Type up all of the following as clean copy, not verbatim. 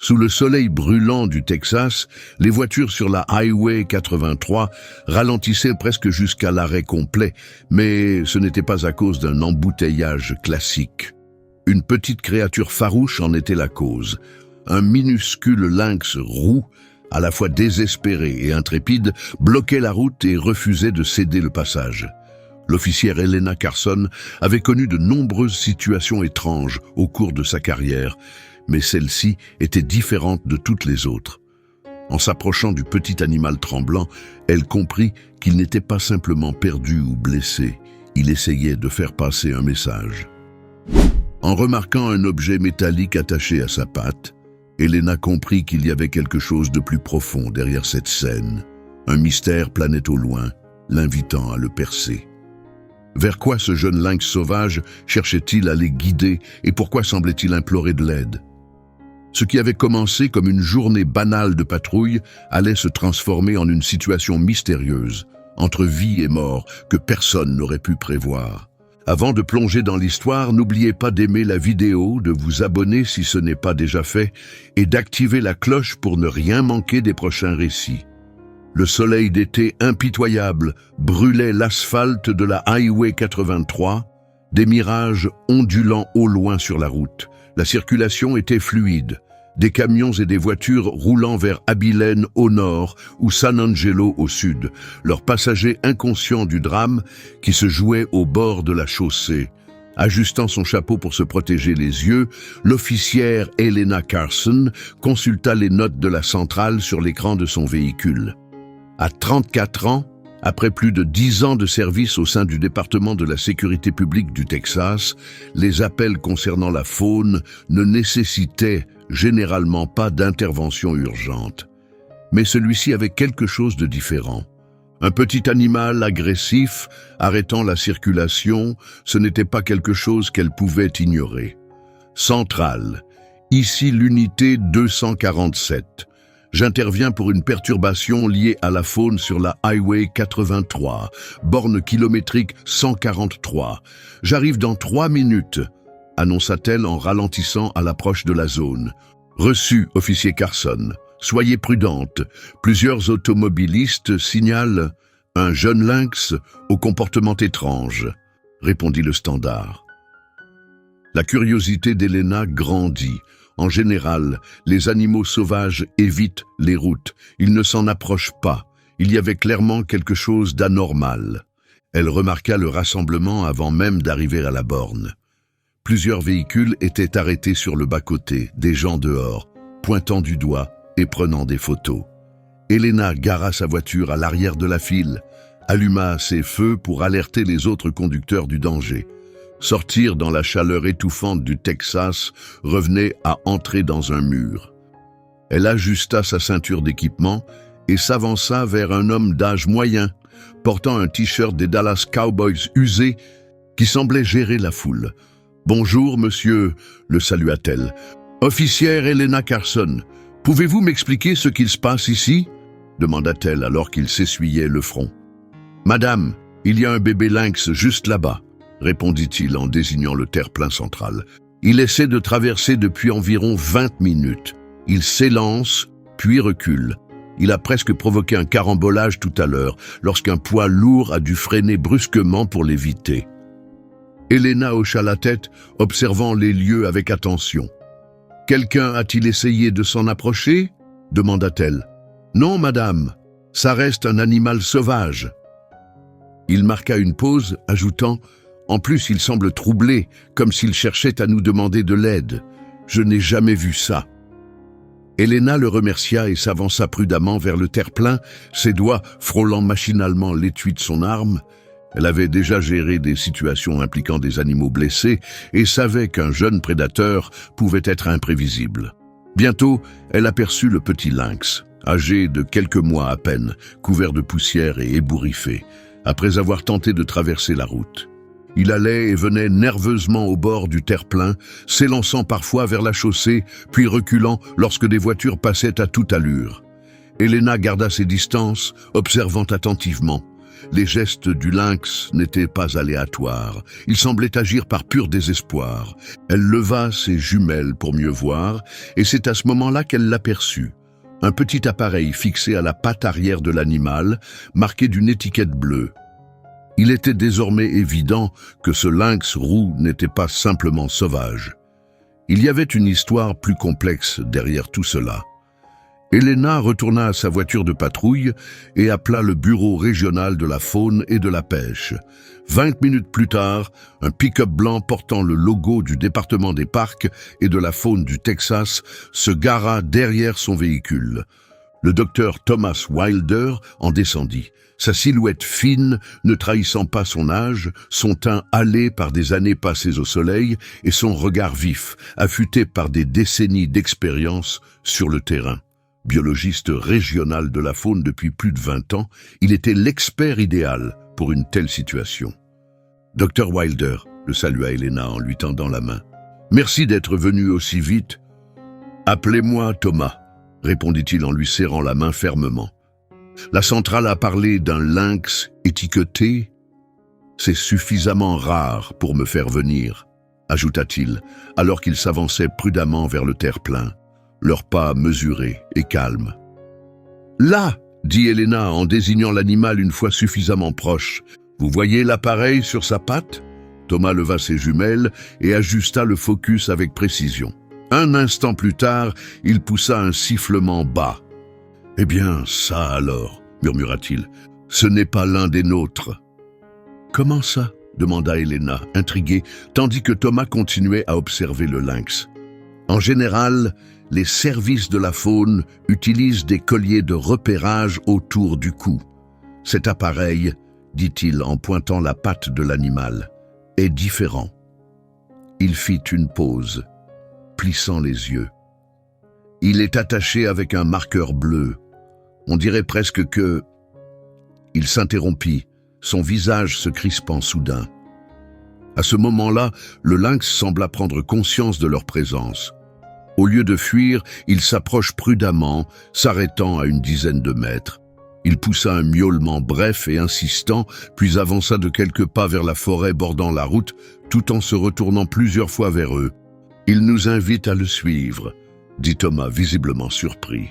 Sous le soleil brûlant du Texas, les voitures sur la Highway 83 ralentissaient presque jusqu'à l'arrêt complet, mais ce n'était pas à cause d'un embouteillage classique. Une petite créature farouche en était la cause. Un minuscule lynx roux, à la fois désespéré et intrépide, bloquait la route et refusait de céder le passage. L'officière Helena Carson avait connu de nombreuses situations étranges au cours de sa carrière, mais celle-ci était différente de toutes les autres. En s'approchant du petit animal tremblant, elle comprit qu'il n'était pas simplement perdu ou blessé, il essayait de faire passer un message. En remarquant un objet métallique attaché à sa patte, Helena comprit qu'il y avait quelque chose de plus profond derrière cette scène. Un mystère planait au loin, l'invitant à le percer. Vers quoi ce jeune lynx sauvage cherchait-il à les guider et pourquoi semblait-il implorer de l'aide? Ce qui avait commencé comme une journée banale de patrouille allait se transformer en une situation mystérieuse, entre vie et mort, que personne n'aurait pu prévoir. Avant de plonger dans l'histoire, n'oubliez pas d'aimer la vidéo, de vous abonner si ce n'est pas déjà fait, et d'activer la cloche pour ne rien manquer des prochains récits. Le soleil d'été impitoyable brûlait l'asphalte de la Highway 83, des mirages ondulant au loin sur la route. La circulation était fluide. Des camions et des voitures roulant vers Abilene au nord ou San Angelo au sud, leurs passagers inconscients du drame qui se jouait au bord de la chaussée. Ajustant son chapeau pour se protéger les yeux, l'officière Helena Carson consulta les notes de la centrale sur l'écran de son véhicule. À 34 ans, après plus de 10 ans de service au sein du département de la sécurité publique du Texas, les appels concernant la faune ne nécessitaient généralement pas d'intervention urgente. Mais celui-ci avait quelque chose de différent. Un petit animal agressif arrêtant la circulation, ce n'était pas quelque chose qu'elle pouvait ignorer. Centrale, ici l'unité 247. J'interviens pour une perturbation liée à la faune sur la Highway 83, borne kilométrique 143. J'arrive dans 3 minutes, annonça-t-elle en ralentissant à l'approche de la zone. Reçu, officier Carson. Soyez prudente. Plusieurs automobilistes signalent un jeune lynx au comportement étrange, répondit le standard. La curiosité d'Helena grandit. En général, les animaux sauvages évitent les routes. Ils ne s'en approchent pas. Il y avait clairement quelque chose d'anormal. Elle remarqua le rassemblement avant même d'arriver à la borne. Plusieurs véhicules étaient arrêtés sur le bas-côté, des gens dehors, pointant du doigt et prenant des photos. Helena gara sa voiture à l'arrière de la file, alluma ses feux pour alerter les autres conducteurs du danger. Sortir dans la chaleur étouffante du Texas revenait à entrer dans un mur. Elle ajusta sa ceinture d'équipement et s'avança vers un homme d'âge moyen, portant un t-shirt des Dallas Cowboys usé, qui semblait gérer la foule. « Bonjour, monsieur », le salua-t-elle. « Officière Helena Carson, pouvez-vous m'expliquer ce qu'il se passe ici ?» demanda-t-elle alors qu'il s'essuyait le front. « Madame, il y a un bébé lynx juste là-bas, » répondit-il en désignant le terre-plein central. Il essaie de traverser depuis environ 20 minutes. Il s'élance, puis recule. Il a presque provoqué un carambolage tout à l'heure, lorsqu'un poids lourd a dû freiner brusquement pour l'éviter. Helena hocha la tête, observant les lieux avec attention. « Quelqu'un a-t-il essayé de s'en approcher ?» demanda-t-elle. « Non, madame, ça reste un animal sauvage. » Il marqua une pause, ajoutant « En plus, il semble troublé, comme s'il cherchait à nous demander de l'aide. Je n'ai jamais vu ça. » Helena le remercia et s'avança prudemment vers le terre-plein, ses doigts frôlant machinalement l'étui de son arme. Elle avait déjà géré des situations impliquant des animaux blessés et savait qu'un jeune prédateur pouvait être imprévisible. Bientôt, elle aperçut le petit lynx, âgé de quelques mois à peine, couvert de poussière et ébouriffé, après avoir tenté de traverser la route. Il allait et venait nerveusement au bord du terre-plein, s'élançant parfois vers la chaussée, puis reculant lorsque des voitures passaient à toute allure. Helena garda ses distances, observant attentivement. Les gestes du lynx n'étaient pas aléatoires. Il semblait agir par pur désespoir. Elle leva ses jumelles pour mieux voir, et c'est à ce moment-là qu'elle l'aperçut. Un petit appareil fixé à la patte arrière de l'animal, marqué d'une étiquette bleue. Il était désormais évident que ce lynx roux n'était pas simplement sauvage. Il y avait une histoire plus complexe derrière tout cela. Elena retourna à sa voiture de patrouille et appela le bureau régional de la faune et de la pêche. 20 minutes plus tard, un pick-up blanc portant le logo du département des parcs et de la faune du Texas se gara derrière son véhicule. Le docteur Thomas Wilder en descendit. Sa silhouette fine, ne trahissant pas son âge, son teint hâlé par des années passées au soleil et son regard vif, affûté par des décennies d'expérience sur le terrain. Biologiste régional de la faune depuis plus de 20 ans, il était l'expert idéal pour une telle situation. Dr Wilder le salua Elena en lui tendant la main. « Merci d'être venu aussi vite. »« Appelez-moi Thomas », répondit-il en lui serrant la main fermement. « La centrale a parlé d'un lynx étiqueté. C'est suffisamment rare pour me faire venir, ajouta-t-il, alors qu'il s'avançait prudemment vers le terre-plein, leurs pas mesurés et calmes. « Là !» dit Elena en désignant l'animal une fois suffisamment proche. « Vous voyez l'appareil sur sa patte ?» Thomas leva ses jumelles et ajusta le focus avec précision. Un instant plus tard, il poussa un sifflement bas. « Eh bien, ça alors, murmura-t-il, ce n'est pas l'un des nôtres. »« Comment ça ?» demanda Elena, intriguée, tandis que Thomas continuait à observer le lynx. « En général, les services de la faune utilisent des colliers de repérage autour du cou. Cet appareil, dit-il en pointant la patte de l'animal, est différent. » Il fit une pause, plissant les yeux. « Il est attaché avec un marqueur bleu. On dirait presque que... » Il s'interrompit, son visage se crispant soudain. À ce moment-là, le lynx sembla prendre conscience de leur présence. Au lieu de fuir, il s'approche prudemment, s'arrêtant à une dizaine de mètres. Il poussa un miaulement bref et insistant, puis avança de quelques pas vers la forêt bordant la route, tout en se retournant plusieurs fois vers eux. « Il nous invite à le suivre », dit Thomas, visiblement surpris.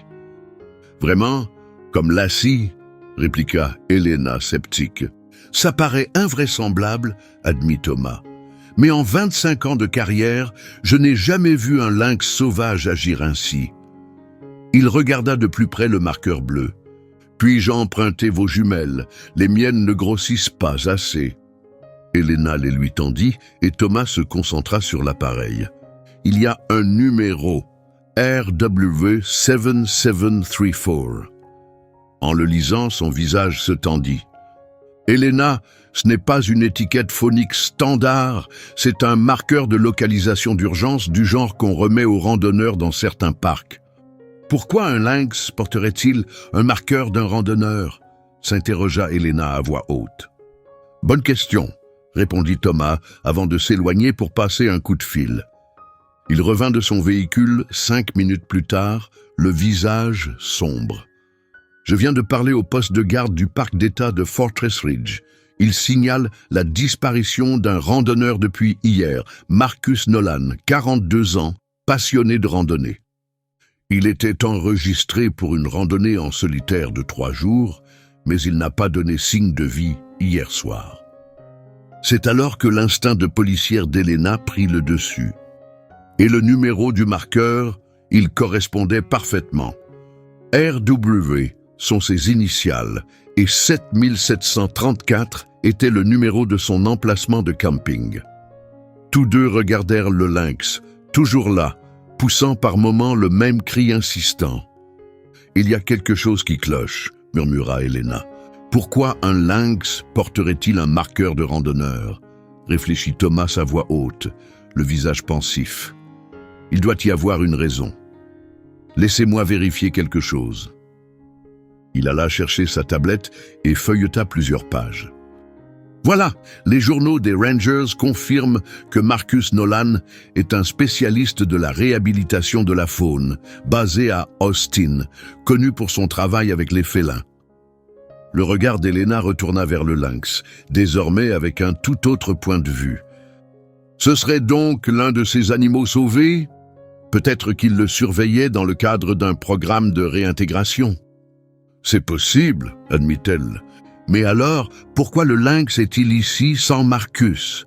« Vraiment ? Comme Lassie ?» répliqua Elena, sceptique. « Ça paraît invraisemblable, » admit Thomas. « Mais en 25 ans de carrière, je n'ai jamais vu un lynx sauvage agir ainsi. » Il regarda de plus près le marqueur bleu. « Puis-je emprunter vos jumelles? Les miennes ne grossissent pas assez. » Elena les lui tendit et Thomas se concentra sur l'appareil. « Il y a un numéro, RW7734. » En le lisant, son visage se tendit. « Elena, ce n'est pas une étiquette phonique standard, c'est un marqueur de localisation d'urgence du genre qu'on remet aux randonneurs dans certains parcs. » « Pourquoi un lynx porterait-il un marqueur d'un randonneur ?» s'interrogea Elena à voix haute. « Bonne question, » répondit Thomas avant de s'éloigner pour passer un coup de fil. Il revint de son véhicule 5 minutes plus tard, le visage sombre. « Je viens de parler au poste de garde du parc d'État de Fortress Ridge. Il signale la disparition d'un randonneur depuis hier, Marcus Nolan, 42 ans, passionné de randonnée. Il était enregistré pour une randonnée en solitaire de 3 jours, mais il n'a pas donné signe de vie hier soir. » C'est alors que l'instinct de policière d'Elena prit le dessus. Et le numéro du marqueur, il correspondait parfaitement. RW sont ses initiales et 7734 était le numéro de son emplacement de camping. Tous deux regardèrent le lynx, toujours là, poussant par moments le même cri insistant. « Il y a quelque chose qui cloche, » murmura Elena. « Pourquoi un lynx porterait-il un marqueur de randonneur ?» réfléchit Thomas à voix haute, le visage pensif. « Il doit y avoir une raison. Laissez-moi vérifier quelque chose. » Il alla chercher sa tablette et feuilleta plusieurs pages. Voilà, les journaux des Rangers confirment que Marcus Nolan est un spécialiste de la réhabilitation de la faune, basé à Austin, connu pour son travail avec les félins. Le regard d'Elena retourna vers le lynx, désormais avec un tout autre point de vue. Ce serait donc l'un de ces animaux sauvés? Peut-être qu'il le surveillait dans le cadre d'un programme de réintégration. C'est possible, admit-elle. Mais alors, pourquoi le lynx est-il ici sans Marcus?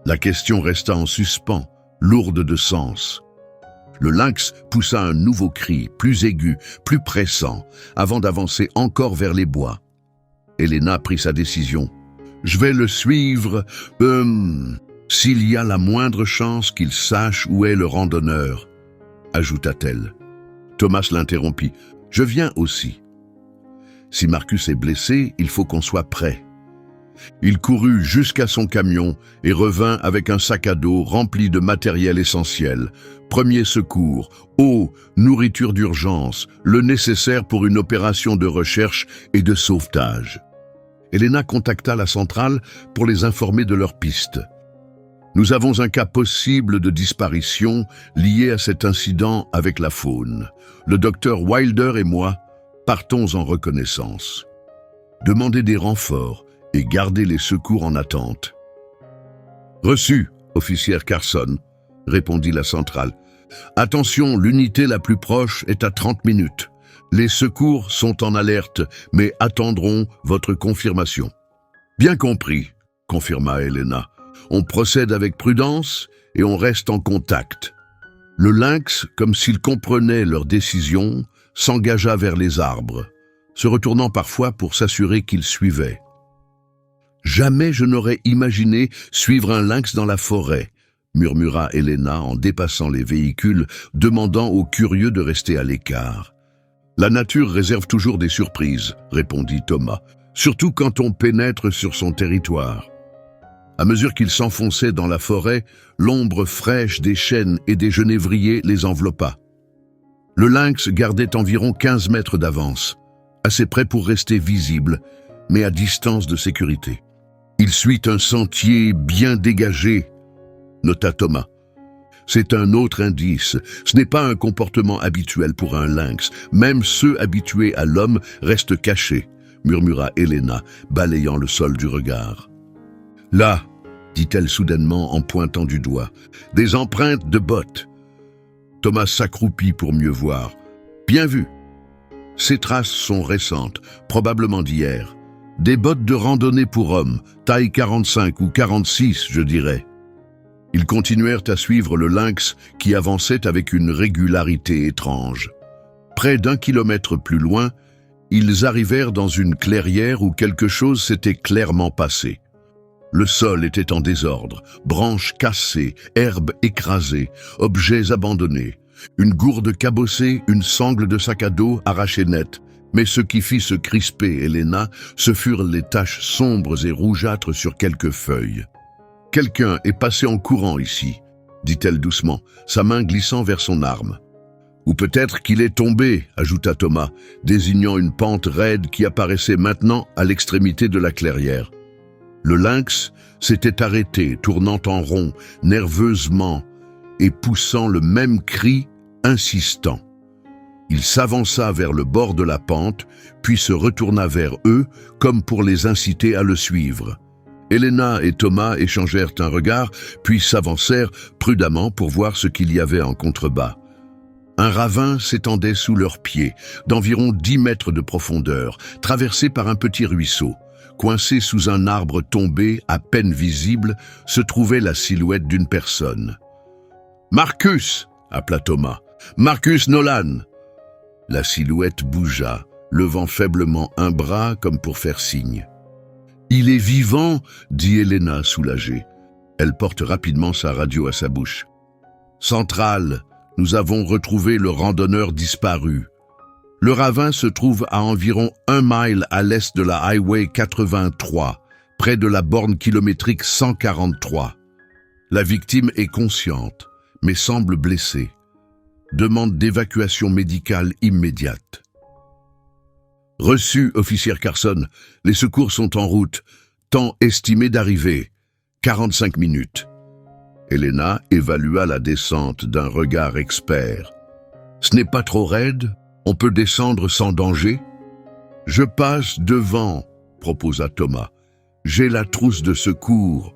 La question resta en suspens, lourde de sens. Le lynx poussa un nouveau cri, plus aigu, plus pressant, avant d'avancer encore vers les bois. Elena prit sa décision. « Je vais le suivre, s'il y a la moindre chance qu'il sache où est le randonneur, » ajouta-t-elle. Thomas l'interrompit. « Je viens aussi. Si Marcus est blessé, il faut qu'on soit prêt. » Il courut jusqu'à son camion et revint avec un sac à dos rempli de matériel essentiel. Premiers secours, eau, nourriture d'urgence, le nécessaire pour une opération de recherche et de sauvetage. Elena contacta la centrale pour les informer de leur piste. « Nous avons un cas possible de disparition lié à cet incident avec la faune. Le docteur Wilder et moi partons en reconnaissance. Demandez des renforts et gardez les secours en attente. »« Reçu, officière Carson, » répondit la centrale. « Attention, l'unité la plus proche est à 30 minutes. Les secours sont en alerte, mais attendront votre confirmation. »« Bien compris, » confirma Elena. « On procède avec prudence et on reste en contact. » Le lynx, comme s'il comprenait leur décision, s'engagea vers les arbres, se retournant parfois pour s'assurer qu'ils suivaient. Jamais je n'aurais imaginé suivre un lynx dans la forêt, murmura Elena en dépassant les véhicules, demandant aux curieux de rester à l'écart. La nature réserve toujours des surprises, répondit Thomas, surtout quand on pénètre sur son territoire. À mesure qu'ils s'enfonçaient dans la forêt, l'ombre fraîche des chênes et des genévriers les enveloppa. Le lynx gardait environ 15 mètres d'avance, assez près pour rester visible, mais à distance de sécurité. Il suit un sentier bien dégagé, nota Thomas. C'est un autre indice. Ce n'est pas un comportement habituel pour un lynx. Même ceux habitués à l'homme restent cachés, murmura Elena, balayant le sol du regard. Là, dit-elle soudainement en pointant du doigt, des empreintes de bottes. Thomas s'accroupit pour mieux voir. Bien vu. Ces traces sont récentes, probablement d'hier. Des bottes de randonnée pour hommes, taille 45 ou 46, je dirais. Ils continuèrent à suivre le lynx qui avançait avec une régularité étrange. Près d'1 kilomètre plus loin, ils arrivèrent dans une clairière où quelque chose s'était clairement passé. Le sol était en désordre, branches cassées, herbes écrasées, objets abandonnés. Une gourde cabossée, une sangle de sac à dos arrachée net. Mais ce qui fit se crisper Elena, ce furent les taches sombres et rougeâtres sur quelques feuilles. « Quelqu'un est passé en courant ici, » dit-elle doucement, sa main glissant vers son arme. « Ou peut-être qu'il est tombé, » ajouta Thomas, désignant une pente raide qui apparaissait maintenant à l'extrémité de la clairière. Le lynx s'était arrêté, tournant en rond, nerveusement, et poussant le même cri insistant. Il s'avança vers le bord de la pente, puis se retourna vers eux, comme pour les inciter à le suivre. Elena et Thomas échangèrent un regard, puis s'avancèrent prudemment pour voir ce qu'il y avait en contrebas. Un ravin s'étendait sous leurs pieds, d'environ 10 mètres de profondeur, traversé par un petit ruisseau. Coincé sous un arbre tombé, à peine visible, se trouvait la silhouette d'une personne. « Marcus !» appela Thomas. « Marcus Nolan !» La silhouette bougea, levant faiblement un bras comme pour faire signe. « Il est vivant !» dit Elena, soulagée. Elle porte rapidement sa radio à sa bouche. « Centrale, nous avons retrouvé le randonneur disparu. Le ravin se trouve à environ 1 mile à l'est de la Highway 83, près de la borne kilométrique 143. La victime est consciente, mais semble blessée. Demande d'évacuation médicale immédiate. Reçu, officière Carson. Les secours sont en route. Temps estimé d'arrivée. 45 minutes. Elena évalua la descente d'un regard expert. Ce n'est pas trop raide? On peut descendre sans danger? Je passe devant, proposa Thomas. J'ai la trousse de secours.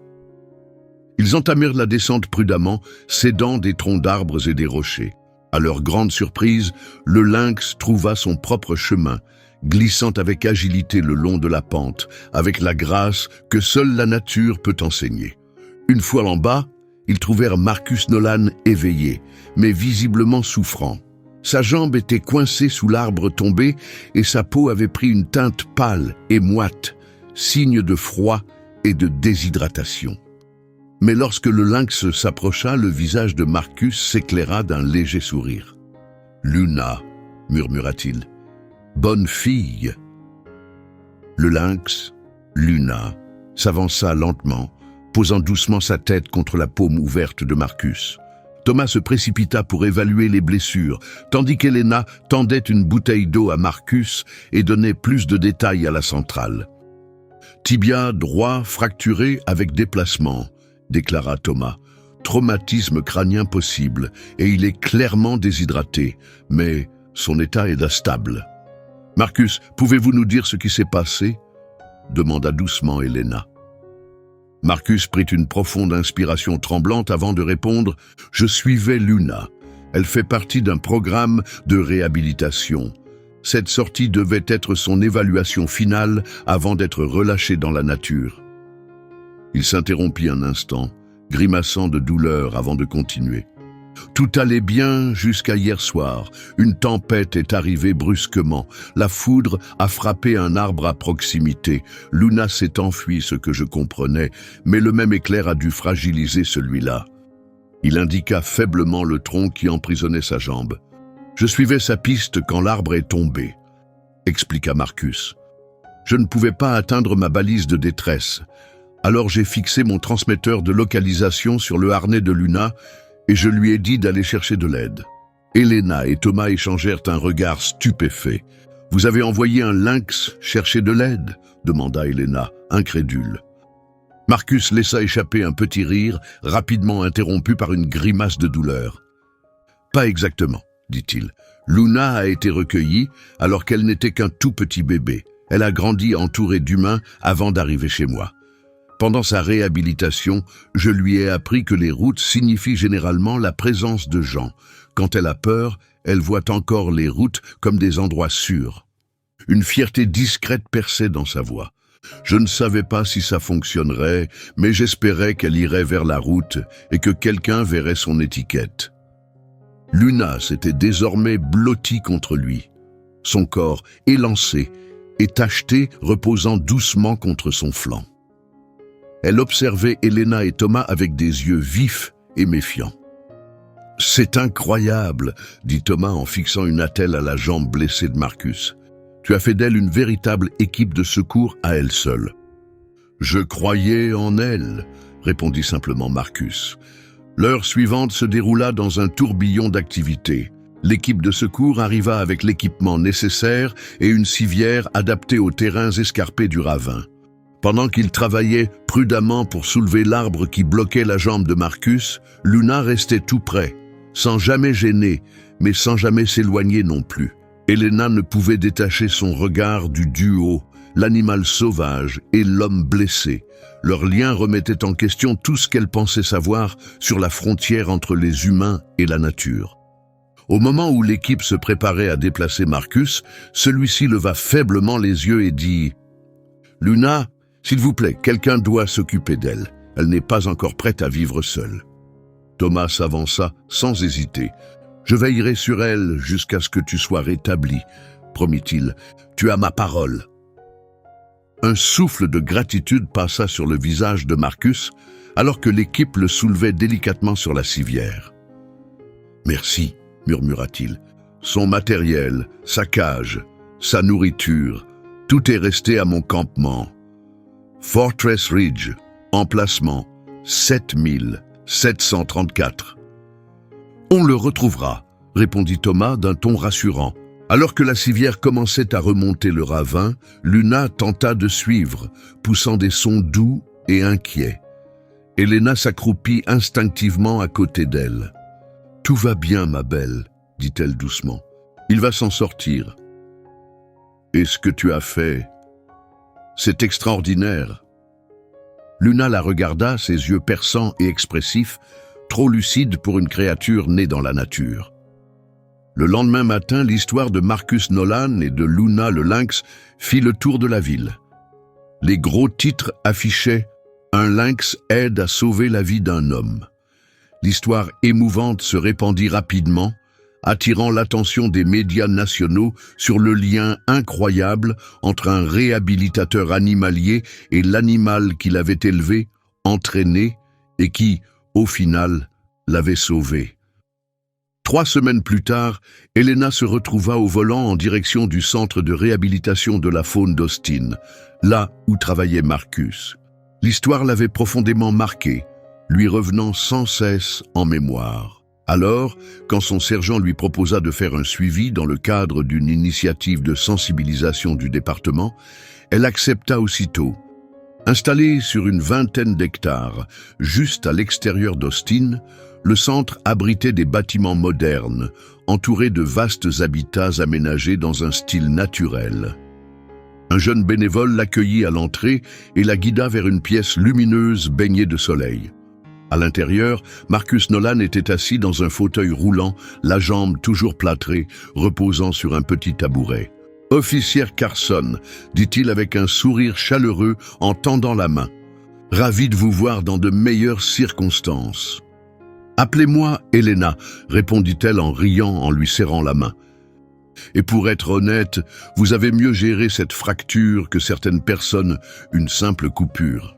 Ils entamèrent la descente prudemment, s'aidant des troncs d'arbres et des rochers. À leur grande surprise, le lynx trouva son propre chemin, glissant avec agilité le long de la pente, avec la grâce que seule la nature peut enseigner. Une fois en bas, ils trouvèrent Marcus Nolan éveillé, mais visiblement souffrant. Sa jambe était coincée sous l'arbre tombé et sa peau avait pris une teinte pâle et moite, signe de froid et de déshydratation. Mais lorsque le lynx s'approcha, le visage de Marcus s'éclaira d'un léger sourire. « Luna » murmura-t-il. « Bonne fille !» Le lynx, Luna, s'avança lentement, posant doucement sa tête contre la paume ouverte de Marcus. Thomas se précipita pour évaluer les blessures, tandis qu'Helena tendait une bouteille d'eau à Marcus et donnait plus de détails à la centrale. « Tibia droit fracturé avec déplacement », déclara Thomas. « Traumatisme crânien possible, et il est clairement déshydraté, mais son état est instable. »« Marcus, pouvez-vous nous dire ce qui s'est passé ?» demanda doucement Helena. Marcus prit une profonde inspiration tremblante avant de répondre « Je suivais Luna. Elle fait partie d'un programme de réhabilitation. Cette sortie devait être son évaluation finale avant d'être relâchée dans la nature. » Il s'interrompit un instant, grimaçant de douleur avant de continuer. Tout allait bien jusqu'à hier soir. Une tempête est arrivée brusquement. La foudre a frappé un arbre à proximité. Luna s'est enfuie, ce que je comprenais, mais le même éclair a dû fragiliser celui-là. Il indiqua faiblement le tronc qui emprisonnait sa jambe. Je suivais sa piste quand l'arbre est tombé, expliqua Marcus. Je ne pouvais pas atteindre ma balise de détresse. Alors j'ai fixé mon transmetteur de localisation sur le harnais de Luna et je lui ai dit d'aller chercher de l'aide. Helena et Thomas échangèrent un regard stupéfait. « Vous avez envoyé un lynx chercher de l'aide ?» demanda Helena, incrédule. Marcus laissa échapper un petit rire, rapidement interrompu par une grimace de douleur. « Pas exactement, dit-il. Luna a été recueillie alors qu'elle n'était qu'un tout petit bébé. Elle a grandi entourée d'humains avant d'arriver chez moi. Pendant sa réhabilitation, je lui ai appris que les routes signifient généralement la présence de gens. Quand elle a peur, elle voit encore les routes comme des endroits sûrs. » Une fierté discrète perçait dans sa voix. Je ne savais pas si ça fonctionnerait, mais j'espérais qu'elle irait vers la route et que quelqu'un verrait son étiquette. Luna s'était désormais blottie contre lui, son corps élancé et tacheté reposant doucement contre son flanc. Elle observait Helena et Thomas avec des yeux vifs et méfiants. « C'est incroyable, » dit Thomas en fixant une attelle à la jambe blessée de Marcus. « Tu as fait d'elle une véritable équipe de secours à elle seule. »« Je croyais en elle, » répondit simplement Marcus. L'heure suivante se déroula dans un tourbillon d'activités. L'équipe de secours arriva avec l'équipement nécessaire et une civière adaptée aux terrains escarpés du ravin. Pendant qu'ils travaillaient prudemment pour soulever l'arbre qui bloquait la jambe de Marcus, Luna restait tout près, sans jamais gêner, mais sans jamais s'éloigner non plus. Helena ne pouvait détacher son regard du duo, l'animal sauvage et l'homme blessé. Leur lien remettait en question tout ce qu'elle pensait savoir sur la frontière entre les humains et la nature. Au moment où l'équipe se préparait à déplacer Marcus, celui-ci leva faiblement les yeux et dit « Luna, s'il vous plaît, quelqu'un doit s'occuper d'elle. Elle n'est pas encore prête à vivre seule. » Thomas s'avança sans hésiter. « Je veillerai sur elle jusqu'à ce que tu sois rétabli, » promit-il. « Tu as ma parole. » Un souffle de gratitude passa sur le visage de Marcus, alors que l'équipe le soulevait délicatement sur la civière. « Merci, » murmura-t-il. « Son matériel, sa cage, sa nourriture, tout est resté à mon campement. » Fortress Ridge, emplacement 7734. « On le retrouvera, » répondit Thomas d'un ton rassurant. Alors que la civière commençait à remonter le ravin, Luna tenta de suivre, poussant des sons doux et inquiets. Helena s'accroupit instinctivement à côté d'elle. « Tout va bien, ma belle, » dit-elle doucement. « Il va s'en sortir. » Et ce que tu as fait, c'est extraordinaire. Luna la regarda, ses yeux perçants et expressifs, trop lucides pour une créature née dans la nature. Le lendemain matin, l'histoire de Marcus Nolan et de Luna le lynx fit le tour de la ville. Les gros titres affichaient « Un lynx aide à sauver la vie d'un homme ». L'histoire émouvante se répandit rapidement, attirant l'attention des médias nationaux sur le lien incroyable entre un réhabilitateur animalier et l'animal qu'il avait élevé, entraîné et qui, au final, l'avait sauvé. 3 semaines plus tard, Helena se retrouva au volant en direction du centre de réhabilitation de la faune d'Austin, là où travaillait Marcus. L'histoire l'avait profondément marquée, lui revenant sans cesse en mémoire. Alors, quand son sergent lui proposa de faire un suivi dans le cadre d'une initiative de sensibilisation du département, elle accepta aussitôt. Installé sur une vingtaine d'hectares, juste à l'extérieur d'Austin, le centre abritait des bâtiments modernes, entourés de vastes habitats aménagés dans un style naturel. Un jeune bénévole l'accueillit à l'entrée et la guida vers une pièce lumineuse baignée de soleil. À l'intérieur, Marcus Nolan était assis dans un fauteuil roulant, la jambe toujours plâtrée, reposant sur un petit tabouret. « Officière Carson », dit-il avec un sourire chaleureux en tendant la main. « Ravi de vous voir dans de meilleures circonstances. »« Appelez-moi Helena », répondit-elle en riant en lui serrant la main. « Et pour être honnête, vous avez mieux géré cette fracture que certaines personnes, une simple coupure. »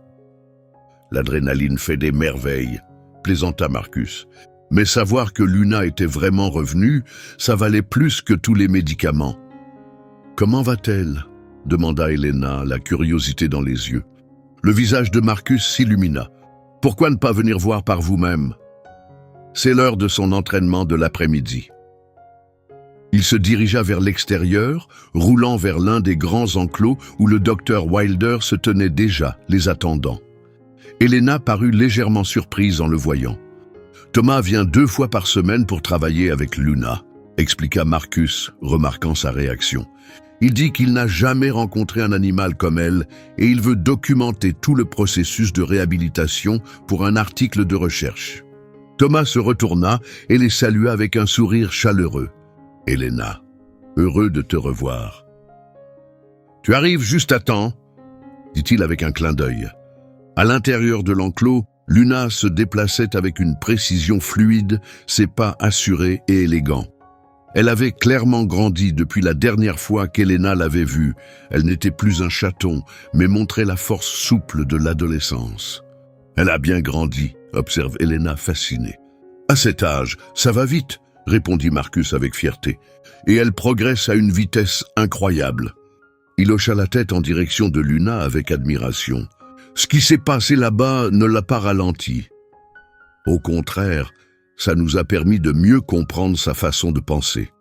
L'adrénaline fait des merveilles, plaisanta Marcus. Mais savoir que Luna était vraiment revenue, ça valait plus que tous les médicaments. « Comment va-t-elle » demanda Helena, la curiosité dans les yeux. Le visage de Marcus s'illumina. « Pourquoi ne pas venir voir par vous-même » C'est l'heure de son entraînement de l'après-midi. Il se dirigea vers l'extérieur, roulant vers l'un des grands enclos où le docteur Wilder se tenait déjà, les attendant. Helena parut légèrement surprise en le voyant. « Thomas vient 2 fois par semaine pour travailler avec Luna », expliqua Marcus, remarquant sa réaction. « Il dit qu'il n'a jamais rencontré un animal comme elle et il veut documenter tout le processus de réhabilitation pour un article de recherche. » Thomas se retourna et les salua avec un sourire chaleureux. « Helena, heureux de te revoir. »« Tu arrives juste à temps », dit-il avec un clin d'œil. À l'intérieur de l'enclos, Luna se déplaçait avec une précision fluide, ses pas assurés et élégants. Elle avait clairement grandi depuis la dernière fois qu'Helena l'avait vue. Elle n'était plus un chaton, mais montrait la force souple de l'adolescence. « Elle a bien grandi », observe Helena fascinée. « À cet âge, ça va vite », répondit Marcus avec fierté. « Et elle progresse à une vitesse incroyable. » Il hocha la tête en direction de Luna avec admiration. Ce qui s'est passé là-bas ne l'a pas ralenti. Au contraire, ça nous a permis de mieux comprendre sa façon de penser.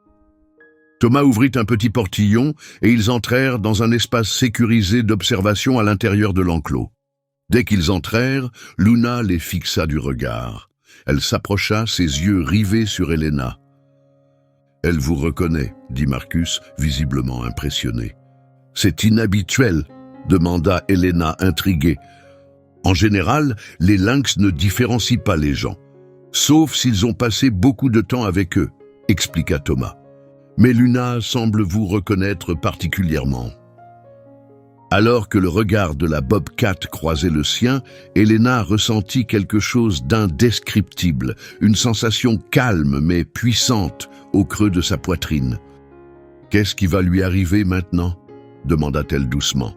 Thomas ouvrit un petit portillon et ils entrèrent dans un espace sécurisé d'observation à l'intérieur de l'enclos. Dès qu'ils entrèrent, Luna les fixa du regard. Elle s'approcha, ses yeux rivés sur Helena. « Elle vous reconnaît », dit Marcus, visiblement impressionné. « C'est inhabituel », demanda Helena intriguée. « En général, les lynx ne différencient pas les gens, sauf s'ils ont passé beaucoup de temps avec eux, expliqua Thomas. Mais Luna semble vous reconnaître particulièrement. » Alors que le regard de la bobcat croisait le sien, Helena ressentit quelque chose d'indescriptible, une sensation calme mais puissante au creux de sa poitrine. « Qu'est-ce qui va lui arriver maintenant ?» demanda-t-elle doucement.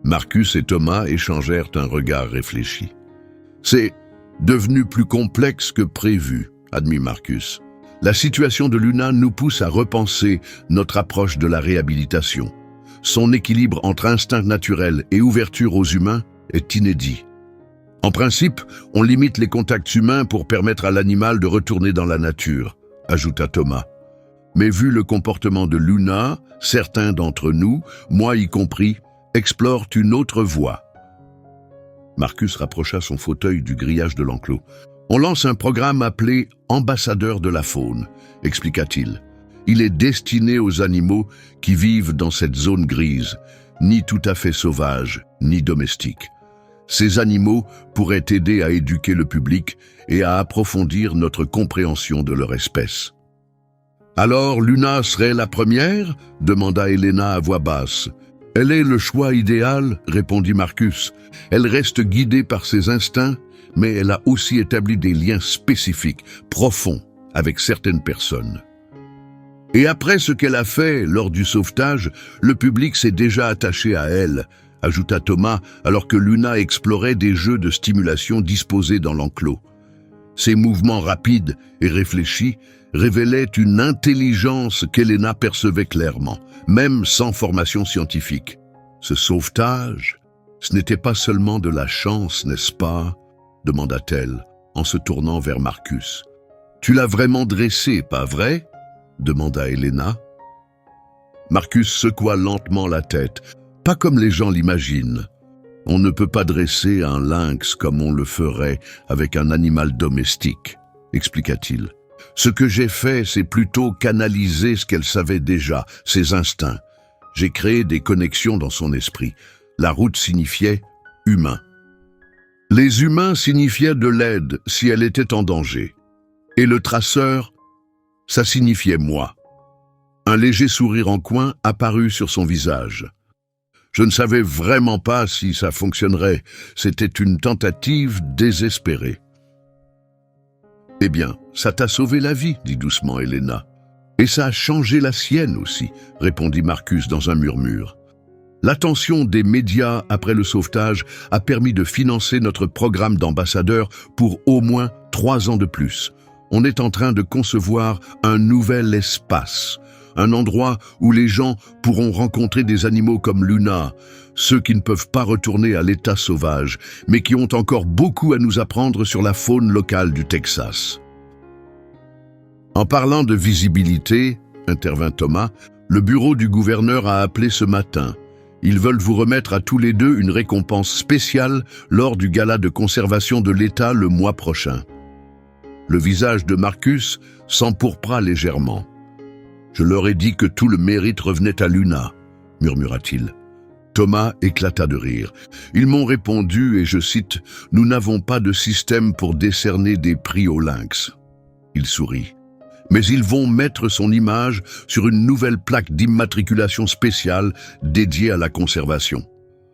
Marcus et Thomas échangèrent un regard réfléchi. « C'est devenu plus complexe que prévu, » admit Marcus. « La situation de Luna nous pousse à repenser notre approche de la réhabilitation. Son équilibre entre instinct naturel et ouverture aux humains est inédit. En principe, on limite les contacts humains pour permettre à l'animal de retourner dans la nature, » ajouta Thomas. « Mais vu le comportement de Luna, certains d'entre nous, moi y compris, explore une autre voie. » Marcus rapprocha son fauteuil du grillage de l'enclos. « On lance un programme appelé « Ambassadeur de la faune », expliqua-t-il. Il est destiné aux animaux qui vivent dans cette zone grise, ni tout à fait sauvages, ni domestiques. Ces animaux pourraient aider à éduquer le public et à approfondir notre compréhension de leur espèce. « Alors, Luna serait la première ?» demanda Elena à voix basse. « Elle est le choix idéal » répondit Marcus. « Elle reste guidée par ses instincts, mais elle a aussi établi des liens spécifiques, profonds, avec certaines personnes. Et après ce qu'elle a fait lors du sauvetage, le public s'est déjà attaché à elle, ajouta Thomas, alors que Luna explorait des jeux de stimulation disposés dans l'enclos. Ses mouvements rapides et réfléchis révélaient une intelligence qu'Elena percevait clairement, même sans formation scientifique. Ce sauvetage, ce n'était pas seulement de la chance, n'est-ce pas ? Demanda-t-elle, en se tournant vers Marcus. Tu l'as vraiment dressé, pas vrai ? Demanda Elena. Marcus secoua lentement la tête, pas comme les gens l'imaginent. On ne peut pas dresser un lynx comme on le ferait avec un animal domestique, expliqua-t-il. Ce que j'ai fait, c'est plutôt canaliser ce qu'elle savait déjà, ses instincts. J'ai créé des connexions dans son esprit. La route signifiait « humain ». Les humains signifiaient de l'aide si elle était en danger. Et le traceur, ça signifiait moi. Un léger sourire en coin apparut sur son visage. Je ne savais vraiment pas si ça fonctionnerait. C'était une tentative désespérée. « Eh bien, ça t'a sauvé la vie, dit doucement Elena. « Et ça a changé la sienne aussi, répondit Marcus dans un murmure. L'attention des médias après le sauvetage a permis de financer notre programme d'ambassadeurs pour au moins 3 ans de plus. On est en train de concevoir un nouvel espace, un endroit où les gens pourront rencontrer des animaux comme Luna, ceux qui ne peuvent pas retourner à l'état sauvage, mais qui ont encore beaucoup à nous apprendre sur la faune locale du Texas. » En parlant de visibilité, intervint Thomas, le bureau du gouverneur a appelé ce matin. Ils veulent vous remettre à tous les deux une récompense spéciale lors du gala de conservation de l'État le mois prochain. Le visage de Marcus s'empourpra légèrement. « Je leur ai dit que tout le mérite revenait à Luna, » murmura-t-il. Thomas éclata de rire. Ils m'ont répondu, et je cite, « Nous n'avons pas de système pour décerner des prix au lynx. » Il sourit. Mais ils vont mettre son image sur une nouvelle plaque d'immatriculation spéciale dédiée à la conservation.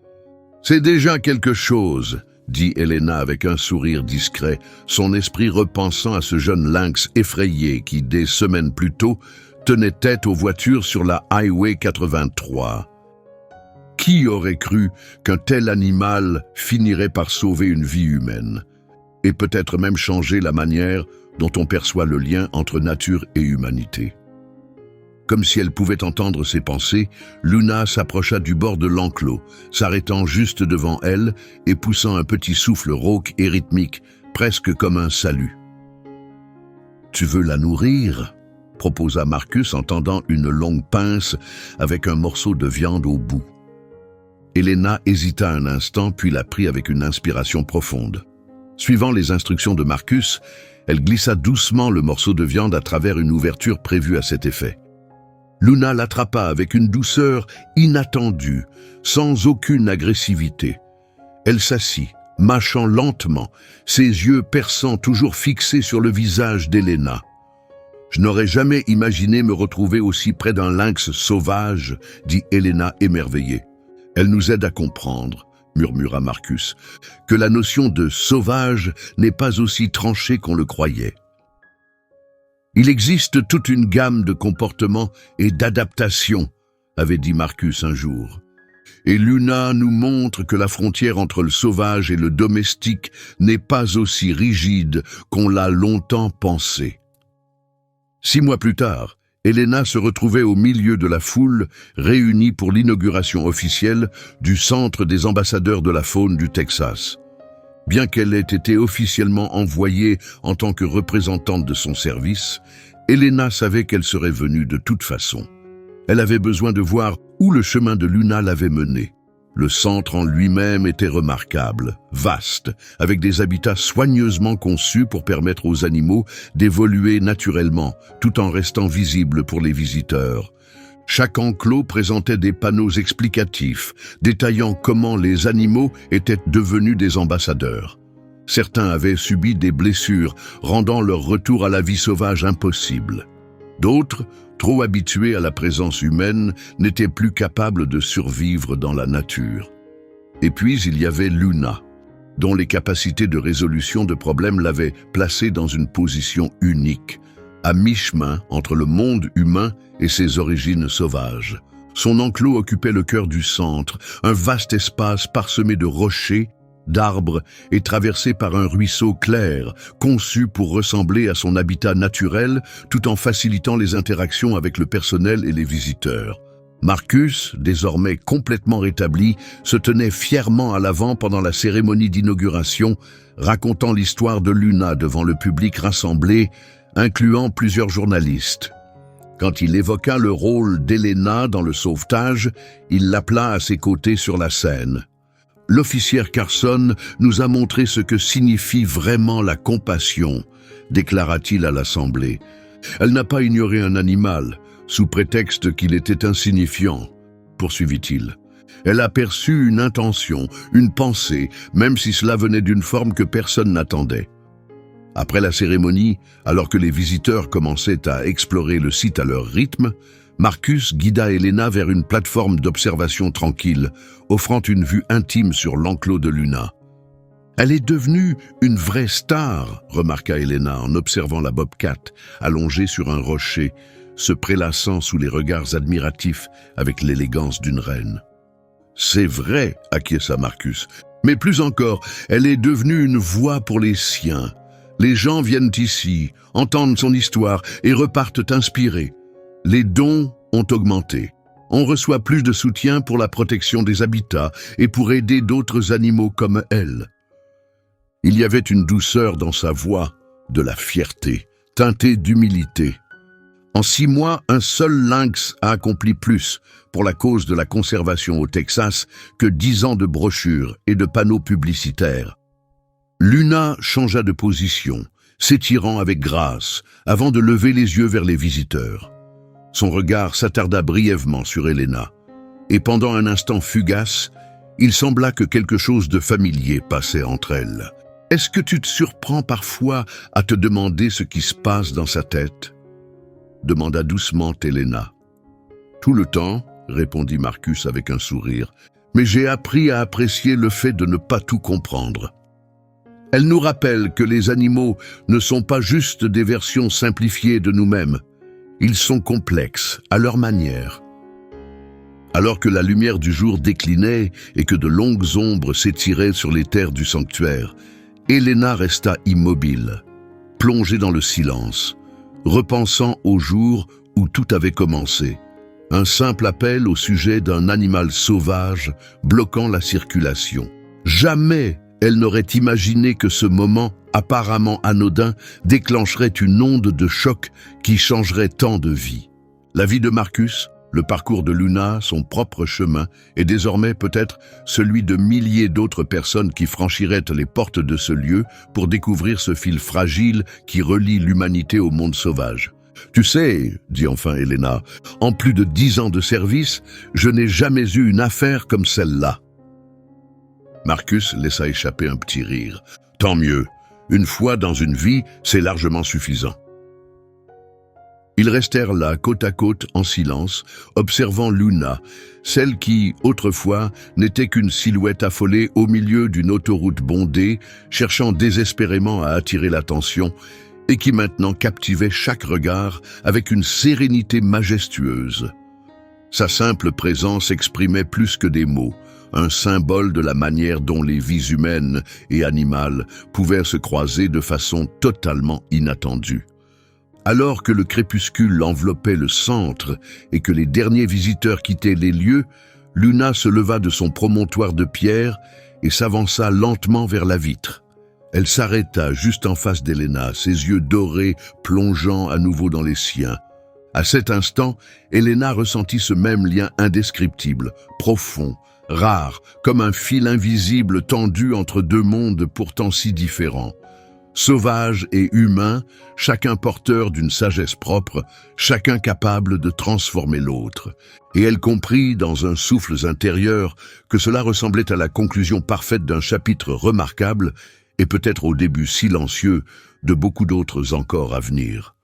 « C'est déjà quelque chose, » dit Elena avec un sourire discret, son esprit repensant à ce jeune lynx effrayé qui, des semaines plus tôt, tenait tête aux voitures sur la Highway 83. Qui aurait cru qu'un tel animal finirait par sauver une vie humaine, et peut-être même changer la manière dont on perçoit le lien entre nature et humanité. Comme si elle pouvait entendre ses pensées, Luna s'approcha du bord de l'enclos, s'arrêtant juste devant elle et poussant un petit souffle rauque et rythmique, presque comme un salut. « Tu veux la nourrir ?» proposa Marcus en tendant une longue pince avec un morceau de viande au bout. Elena hésita un instant puis la prit avec une inspiration profonde. Suivant les instructions de Marcus, elle glissa doucement le morceau de viande à travers une ouverture prévue à cet effet. Luna l'attrapa avec une douceur inattendue, sans aucune agressivité. Elle s'assit, mâchant lentement, ses yeux perçants toujours fixés sur le visage d'Elena. « Je n'aurais jamais imaginé me retrouver aussi près d'un lynx sauvage, » dit Elena émerveillée. « Elle nous aide à comprendre. » murmura Marcus, que la notion de sauvage n'est pas aussi tranchée qu'on le croyait. Il existe toute une gamme de comportements et d'adaptations, avait dit Marcus un jour. Et Luna nous montre que la frontière entre le sauvage et le domestique n'est pas aussi rigide qu'on l'a longtemps pensé. 6 mois plus tard, Elena se retrouvait au milieu de la foule réunie pour l'inauguration officielle du Centre des ambassadeurs de la faune du Texas. Bien qu'elle ait été officiellement envoyée en tant que représentante de son service, Elena savait qu'elle serait venue de toute façon. Elle avait besoin de voir où le chemin de Luna l'avait menée. Le centre en lui-même était remarquable, vaste, avec des habitats soigneusement conçus pour permettre aux animaux d'évoluer naturellement, tout en restant visibles pour les visiteurs. Chaque enclos présentait des panneaux explicatifs, détaillant comment les animaux étaient devenus des ambassadeurs. Certains avaient subi des blessures, rendant leur retour à la vie sauvage impossible. D'autres, trop habitués à la présence humaine, n'étaient plus capables de survivre dans la nature. Et puis il y avait Luna, dont les capacités de résolution de problèmes l'avaient placée dans une position unique, à mi-chemin entre le monde humain et ses origines sauvages. Son enclos occupait le cœur du centre, un vaste espace parsemé de rochers, d'arbres et traversé par un ruisseau clair, conçu pour ressembler à son habitat naturel, tout en facilitant les interactions avec le personnel et les visiteurs. Marcus, désormais complètement rétabli, se tenait fièrement à l'avant pendant la cérémonie d'inauguration, racontant l'histoire de Luna devant le public rassemblé, incluant plusieurs journalistes. Quand il évoqua le rôle d'Elena dans le sauvetage, il l'appela à ses côtés sur la scène. L'officière Carson nous a montré ce que signifie vraiment la compassion, déclara-t-il à l'Assemblée. Elle n'a pas ignoré un animal, sous prétexte qu'il était insignifiant, poursuivit-il. Elle a perçu une intention, une pensée, même si cela venait d'une forme que personne n'attendait. Après la cérémonie, alors que les visiteurs commençaient à explorer le site à leur rythme, Marcus guida Elena vers une plateforme d'observation tranquille, offrant une vue intime sur l'enclos de Luna. « Elle est devenue une vraie star », remarqua Elena en observant la bobcat, allongée sur un rocher, se prélassant sous les regards admiratifs avec l'élégance d'une reine. « C'est vrai », acquiesça Marcus, « mais plus encore, elle est devenue une voix pour les siens. Les gens viennent ici, entendent son histoire et repartent inspirés. Les dons ont augmenté. On reçoit plus de soutien pour la protection des habitats et pour aider d'autres animaux comme elle. » Il y avait une douceur dans sa voix, de la fierté, teintée d'humilité. En 6 mois, un seul lynx a accompli plus pour la cause de la conservation au Texas que 10 ans de brochures et de panneaux publicitaires. Luna changea de position, s'étirant avec grâce, avant de lever les yeux vers les visiteurs. Son regard s'attarda brièvement sur Elena, et pendant un instant fugace, il sembla que quelque chose de familier passait entre elles. « Est-ce que tu te surprends parfois à te demander ce qui se passe dans sa tête ?» demanda doucement Elena. « Tout le temps, » répondit Marcus avec un sourire, « mais j'ai appris à apprécier le fait de ne pas tout comprendre. » Elle nous rappelle que les animaux ne sont pas juste des versions simplifiées de nous-mêmes. Ils sont complexes, à leur manière. Alors que la lumière du jour déclinait et que de longues ombres s'étiraient sur les terres du sanctuaire, Elena resta immobile, plongée dans le silence, repensant au jour où tout avait commencé. Un simple appel au sujet d'un animal sauvage bloquant la circulation. Jamais elle n'aurait imaginé que ce moment, apparemment anodin, déclencherait une onde de choc qui changerait tant de vies. La vie de Marcus, le parcours de Luna, son propre chemin, et désormais peut-être celui de milliers d'autres personnes qui franchiraient les portes de ce lieu pour découvrir ce fil fragile qui relie l'humanité au monde sauvage. « Tu sais, dit enfin Elena, en plus de 10 ans de service, je n'ai jamais eu une affaire comme celle-là. » Marcus laissa échapper un petit rire. « Tant mieux, une fois dans une vie, c'est largement suffisant. » Ils restèrent là, côte à côte, en silence, observant Luna, celle qui, autrefois, n'était qu'une silhouette affolée au milieu d'une autoroute bondée, cherchant désespérément à attirer l'attention, et qui maintenant captivait chaque regard avec une sérénité majestueuse. Sa simple présence exprimait plus que des mots, un symbole de la manière dont les vies humaines et animales pouvaient se croiser de façon totalement inattendue. Alors que le crépuscule enveloppait le centre et que les derniers visiteurs quittaient les lieux, Luna se leva de son promontoire de pierre et s'avança lentement vers la vitre. Elle s'arrêta juste en face d'Elena, ses yeux dorés plongeant à nouveau dans les siens. À cet instant, Elena ressentit ce même lien indescriptible, profond, rare, comme un fil invisible tendu entre deux mondes pourtant si différents. Sauvage et humain, chacun porteur d'une sagesse propre, chacun capable de transformer l'autre. Et elle comprit, dans un souffle intérieur, que cela ressemblait à la conclusion parfaite d'un chapitre remarquable et peut-être au début silencieux de beaucoup d'autres encore à venir.